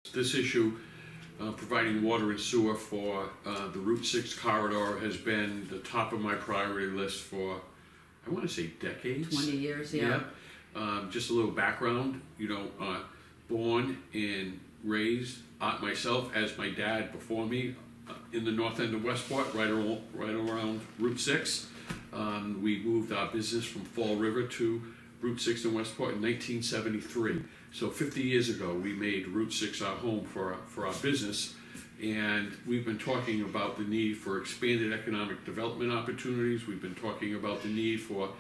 This issue, providing water and sewer for the Route 6 corridor, has been the top of my priority list for, I want to say, decades. 20 years, yeah. Just a little background, born and raised myself, as my dad before me, in the north end of Westport, right around Route 6. We moved our business from Fall River to Route 6 in Westport in 1973. So 50 years ago, we made Route 6 our home for our business, and we've been talking about the need for expanded economic development opportunities. We've been talking about the need for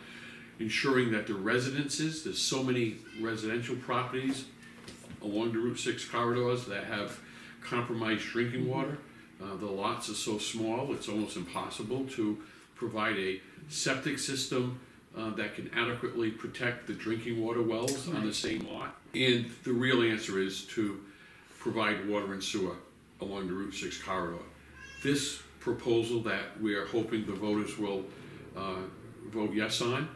ensuring that the residences, there's so many residential properties along the Route 6 corridors that have compromised drinking water. The lots are so small, it's almost impossible to provide a septic system that can adequately protect the drinking water wells on the same lot. And the real answer is to provide water and sewer along the Route 6 corridor. This proposal that we are hoping the voters will vote yes on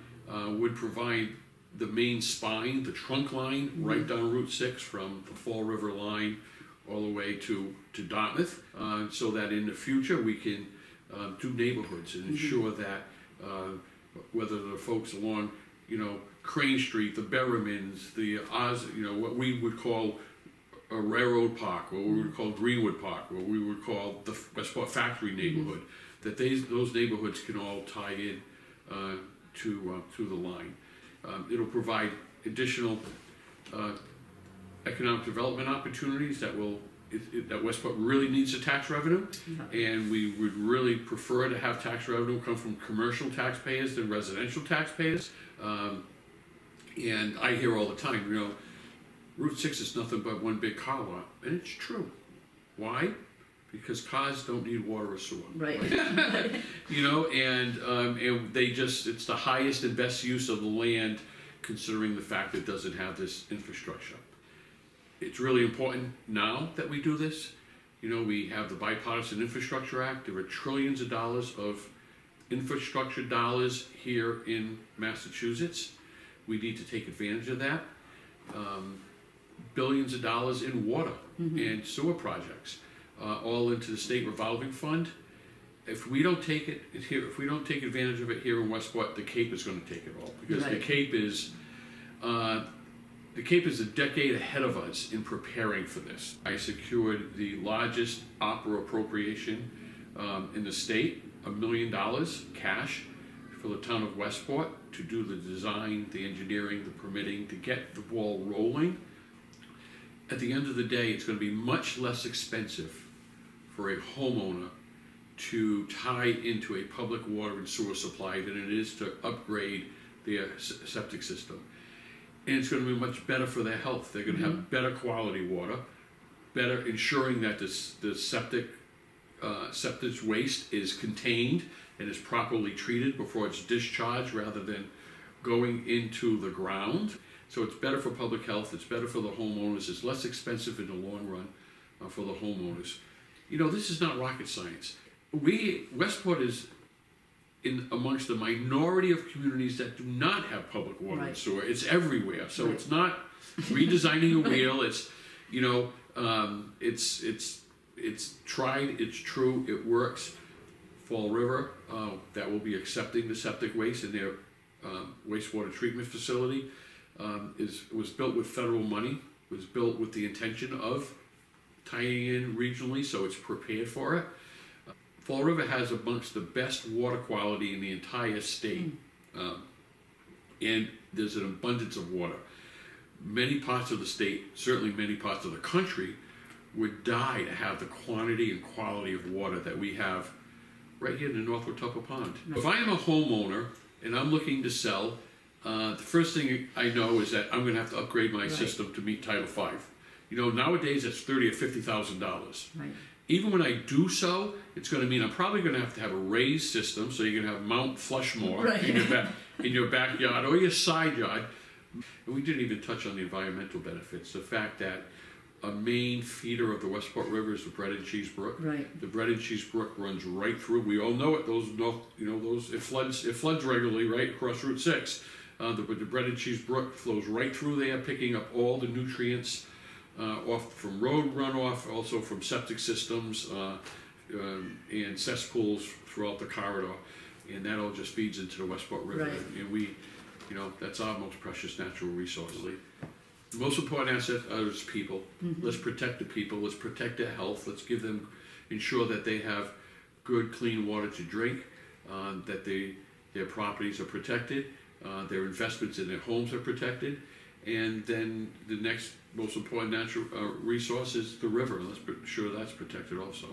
would provide the main spine, the trunk line, right down Route 6 from the Fall River line all the way to Dartmouth, so that in the future we can do neighborhoods and ensure that whether the folks along, Crane Street, the Berrimans, the Oz, what we would call a Railroad Park, what we would call Greenwood Park, what we would call the Westport Factory neighborhood, that those neighborhoods can all tie in to the line. It'll provide additional economic development opportunities that Westport really needs a tax revenue, and we would really prefer to have tax revenue come from commercial taxpayers than residential taxpayers. And I hear all the time, Route 6 is nothing but one big car lot, and it's true. Why? Because cars don't need water or sewer. Right. And it's the highest and best use of the land, considering the fact it doesn't have this infrastructure. It's really important now that we do this. We have the Bipartisan Infrastructure Act. There are trillions of dollars of infrastructure dollars here in Massachusetts. We need to take advantage of that. Billions of dollars in water and sewer projects, all into the state revolving fund. If we don't take it here, if we don't take advantage of it here in Westport, the Cape is going to take it all, because the Cape is a decade ahead of us in preparing for this. I secured the largest opera appropriation in the state, $1 million cash for the town of Westport to do the design, the engineering, the permitting, to get the ball rolling. At the end of the day, it's going to be much less expensive for a homeowner to tie into a public water and sewer supply than it is to upgrade their septic system. And it's going to be much better for their health. They're going to have better quality water, better ensuring that the septic waste is contained and is properly treated before it's discharged rather than going into the ground. So it's better for public health, it's better for the homeowners, it's less expensive in the long run for the homeowners. This is not rocket science. Westport is amongst the minority of communities that do not have public water and sewer. It's everywhere, so it's not redesigning a wheel. It's it's tried, it's true, it works. Fall River, that will be accepting the septic waste in their wastewater treatment facility, was built with federal money, was built with the intention of tying in regionally, so it's prepared for it. Fall River has amongst the best water quality in the entire state, and there's an abundance of water. Many parts of the state, certainly many parts of the country, would die to have the quantity and quality of water that we have right here in the Northwood Tupper Pond. If I am a homeowner and I'm looking to sell, the first thing I know is that I'm going to have to upgrade my system to meet Title V. Nowadays it's $30,000 or $50,000. Even when I do so, it's going to mean I'm probably going to have a raised system, so you're going to have Mount Flushmore in your backyard or your side yard. And we didn't even touch on the environmental benefits. The fact that a main feeder of the Westport River is the Bread and Cheese Brook. The Bread and Cheese Brook runs right through. We all know it. It floods regularly right across Route 6. The Bread and Cheese Brook flows right through there, picking up all the nutrients off from road runoff, also from septic systems, and cesspools throughout the corridor, and that all just feeds into the Westport River. Right. And we, that's our most precious natural resource. The most important asset is people. Let's protect the people. Let's protect their health. Let's ensure that they have good, clean water to drink, that their properties are protected, their investments in their homes are protected, and then the next most important natural resource is the river. Let's ensure that's protected also.